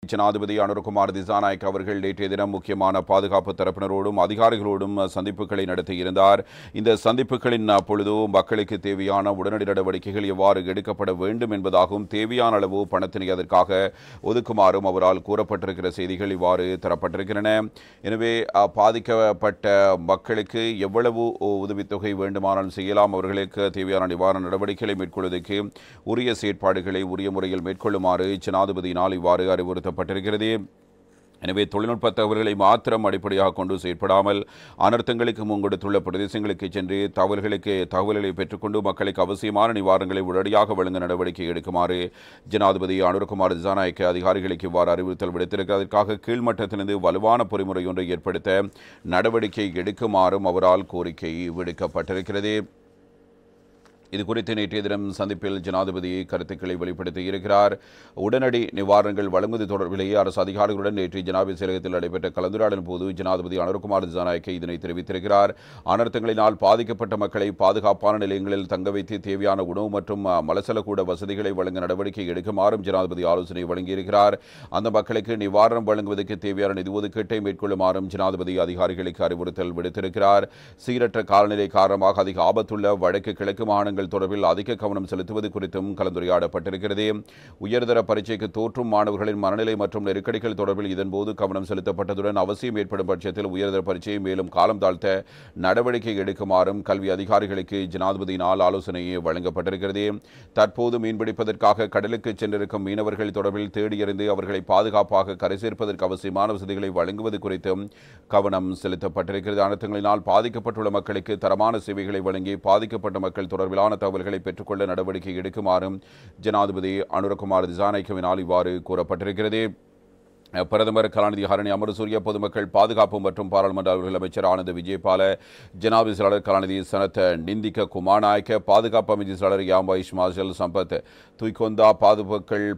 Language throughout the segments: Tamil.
ஜனாதிபதி அனுரகுமார் திசாநாயக்க அவர்கள் நேற்றைய தினம் முக்கியமான பாதுகாப்பு தரப்பினரோடும் அதிகாரிகளோடும் சந்திப்புகளை நடத்தியிருந்தார். இந்த சந்திப்புகளின் பொழுது மக்களுக்கு தேவையான உடனடி நடவடிக்கைகள் எவ்வாறு எடுக்கப்பட வேண்டும் என்பதாகவும் தேவையான அளவு பணத்தினை அதற்காக ஒதுக்குமாறும் அவரால் கூறப்பட்டிருக்கிற செய்திகள் இவ்வாறு தரப்பட்டிருக்கின்றன. எனவே பாதிக்கப்பட்ட மக்களுக்கு எவ்வளவு உதவித்தொகை வேண்டுமானாலும் செய்யலாம், அவர்களுக்கு தேவையான நிவாரண நடவடிக்கைகளை மேற்கொள்வதற்கு உரிய செயற்பாடுகளை உரிய முறையில் மேற்கொள்ளுமாறு ஜனாதிபதியினால் இவ்வாறு அறிவுறுத்தப்பட்டிருக்கிறது. எனவே தொழில்நுட்ப தகவல்களை மாத்திரம் அடிப்படையாக கொண்டு செயற்படாமல் அனர்த்தங்களுக்கு முன்கொடுத்துள்ள பிரதேசங்களுக்கு சென்று தகவல்களை பெற்றுக்கொண்டு மக்களுக்கு அவசியமான நிவாரணங்களை உடனடியாக வழங்க நடவடிக்கை எடுக்குமாறு ஜனாதிபதி அனுரகுமார் திசாநாயக்க அதிகாரிகளுக்கு இவ்வாறு அறிவுறுத்தல் விடுத்திருக்கிறார். அதற்காக கீழ்மட்டத்திலிருந்து வலுவான பொறிமுறை ஒன்றை ஏற்படுத்த நடவடிக்கை எடுக்குமாறும் அவரால் கோரிக்கை விடுக்கப்பட்டிருக்கிறது. இது குறித்து நேற்றைய தினம் சந்திப்பில் ஜனாதிபதி கருத்துக்களை வெளிப்படுத்தி இருக்கிறார். உடனடி நிவாரணங்கள் வழங்குவது தொடர்பிலேயே அரசு அதிகாரிகளுடன் நேற்று ஜனாதிபதி செயலகத்தில் நடைபெற்ற கலந்துரையாடலின் போது ஜனாதிபதி அனுரகுமார் திசாநாயக்க இதனை தெரிவித்திருக்கிறார். அனர்த்தங்களினால் பாதிக்கப்பட்ட மக்களை பாதுகாப்பான நிலையங்களில் தங்க வைத்து தேவையான உணவு மற்றும் மலசலக்கூட வசதிகளை வழங்க நடவடிக்கை எடுக்குமாறும் ஜனாதிபதி ஆலோசனை வழங்கியிருக்கிறார். அந்த மக்களுக்கு நிவாரணம் வழங்குவதற்கு தேவையான நிதி ஒதுக்கீட்டை மேற்கொள்ளுமாறும் ஜனாதிபதி அதிகாரிகளுக்கு அறிவுறுத்தல் விடுத்திருக்கிறார். சீரற்ற காலநிலை காரணமாக அதிக ஆபத்துள்ள வடக்கு கிழக்கு மாகாணங்கள் தொடர்பில் அதிக கவனம் செலுத்துவது குறித்தும் கலந்துரையாடப்பட்டிருக்கிறது. உயர்தர பரீட்சைக்கு தோற்றும் மாணவர்களின் மனநிலை மற்றும் நெருக்கடிகள் தொடர்பில் இதன்போது கவனம் செலுத்தப்பட்டதுடன் அவசியம் ஏற்படும் பட்சத்தில் உயர்தர பரீட்சையை மேலும் காலம் தாழ்த்த நடவடிக்கை எடுக்குமாறும் கல்வி அதிகாரிகளுக்கு ஜனாதிபதியினால் ஆலோசனை வழங்கப்பட்டிருக்கிறது. தற்போது மீன்பிடிப்பதற்காக கடலுக்கு சென்றிருக்கும் மீனவர்கள் தொடர்பில் தேடியறிந்து அவர்களை பாதுகாப்பாக கரை சேர்ப்பதற்கு அவசியமான வசதிகளை வழங்குவது குறித்தும் கவனம் செலுத்தப்பட்டிருக்கிறது. அனர்த்தங்களினால் பாதிக்கப்பட்டுள்ள மக்களுக்கு தரமான சேவைகளை வழங்கி பாதிக்கப்பட்ட மக்கள் தொடர்பிலான தகவல்களை பெற்றுக்கொள்ள நடவடிக்கை எடுக்குமாறும் ஜனாதிபதி அனுரகுமார் திசாநாயக்கவினால் இவ்வாறு கூறப்பட்டிருக்கிறது. பிரதமர் கலாநிதி ஹரணி அமரசூரிய, பொதுமக்கள் பாதுகாப்பு மற்றும் பாராளுமன்ற அலுவல்கள் அமைச்சர் ஆனந்த விஜயபால, ஜனாதிபதி செயலாளர் கலாநிதி சனத் நிந்திக்க குமாநாயக்க, பாதுகாப்பு அமைச்சின் செயலாளர் யாம்பாயிஷ் மார்ஷல் சம்பத் துய்கொந்தா,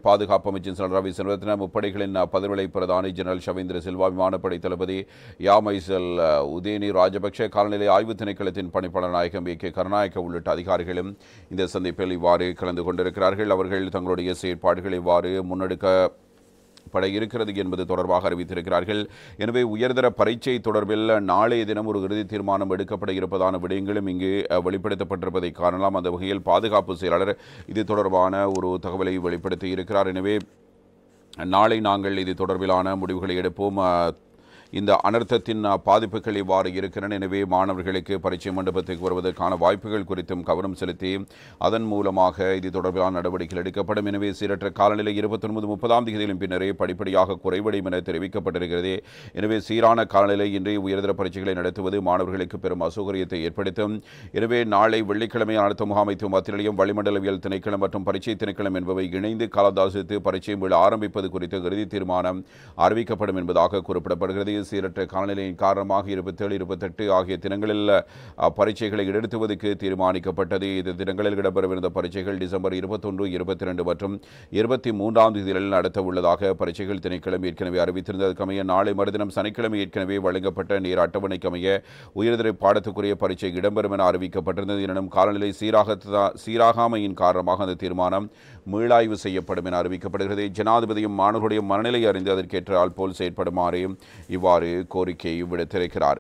பாதுகாப்பு அமைச்சின் செயலர் ரவி செல்வரத்ன, முப்படைகளின் பதிர்வலை பிரதானி ஜெனரல் ஷவேந்திர சில்வா, விமானப்படை தளபதி யாமைசல் உதயனி ராஜபக்ஷ, காலநிலை ஆய்வு திணைக்களத்தின் பணிப்பாளர் நாயகம் கே கருணாயக்க உள்ளிட்ட அதிகாரிகளும் இந்த சந்திப்பில் இவ்வாறு கலந்து கொண்டிருக்கிறார்கள். அவர்கள் தங்களுடைய செயற்பாடுகள் இவ்வாறு முன்னெடுக்கப்பட இருக்கிறது என்பது தொடர்பாக அறிவித்திருக்கிறார்கள். எனவே உயர்தர பரீட்சை தொடர்பில் நாளைய தினம் ஒரு இறுதி தீர்மானம் எடுக்கப்பட இருப்பதான விடயங்களும் இங்கு வெளிப்படுத்தப்பட்டிருப்பதை காணலாம். அந்த வகையில் பாதுகாப்பு செயலாளர் இது தொடர்பான ஒரு தகவலை வெளிப்படுத்தி இருக்கிறார். எனவே நாளை நாங்கள் இது தொடர்பிலான முடிவுகளை எடுப்போம். இந்த அனர்த்தத்தின் பாதிப்புகள் இவ்வாறு இருக்கின்றன. எனவே மாணவர்களுக்கு பரீட்சை மண்டபத்துக்கு வருவதற்கான வாய்ப்புகள் குறித்தும் கவனம் செலுத்தி அதன் மூலமாக இது தொடர்பான நடவடிக்கைகள் எடுக்கப்படும். எனவே சீரற்ற காலநிலை 29-30ஆம் தேதியிலும் பின்னரே படிப்படியாக குறைவடையும் என தெரிவிக்கப்பட்டிருக்கிறது. எனவே சீரான காலநிலை இன்றி உயர்தர பரீட்சைகளை நடத்துவது மாணவர்களுக்கு பெரும் அசௌகரியத்தை ஏற்படுத்தும். எனவே நாளை வெள்ளிக்கிழமை அனர்த்த முகாமைத்துவ மத்திய நிலையம், வளிமண்டலவியல் திணைக்களம் மற்றும் பரீட்சை திணைக்களம் என்பவை இணைந்து காலதாசித்து பரீட்சை ஆரம்பிப்பது குறித்து இறுதி தீர்மானம் அறிவிக்கப்படும் என்பதாக குறிப்பிடப்படுகிறது. சீரற்ற காலநிலையின் காரணமாக 27, 28 ஆகிய தினங்களில் பரீட்சைகளை நடத்துவதற்கு தீர்மானிக்கப்பட்டது. இந்த தினங்களில் இடம்பெறவிருந்த பரீட்சைகள் டிசம்பர் 21, 22 மற்றும் 23ஆம் தேதிகளில் நடத்த உள்ளதாக பரீட்சைகள் திணைக்களம் ஏற்கனவே அறிவித்திருந்ததற்கமைய நாளை மறுதினம் சனிக்கிழமை ஏற்கனவே வழங்கப்பட்ட நேர அட்டவணைக்கமைய உயர்தர பாடத்துக்குரிய பரீட்சை இடம்பெறும் என அறிவிக்கப்பட்டிருந்தது. எனினும் காலநிலை சீராகாமையின் காரணமாக அந்த தீர்மானம் மீளாய்வு செய்யப்படும் என அறிவிக்கப்படுகிறது. ஜனாதிபதியும் மாணவர்களுடைய மனநிலை அறிந்து அதற்கேற்றால் போல் செயற்படுமாறு இவ்வாறு கோரிக்கை விடுத்திருக்கிறார்.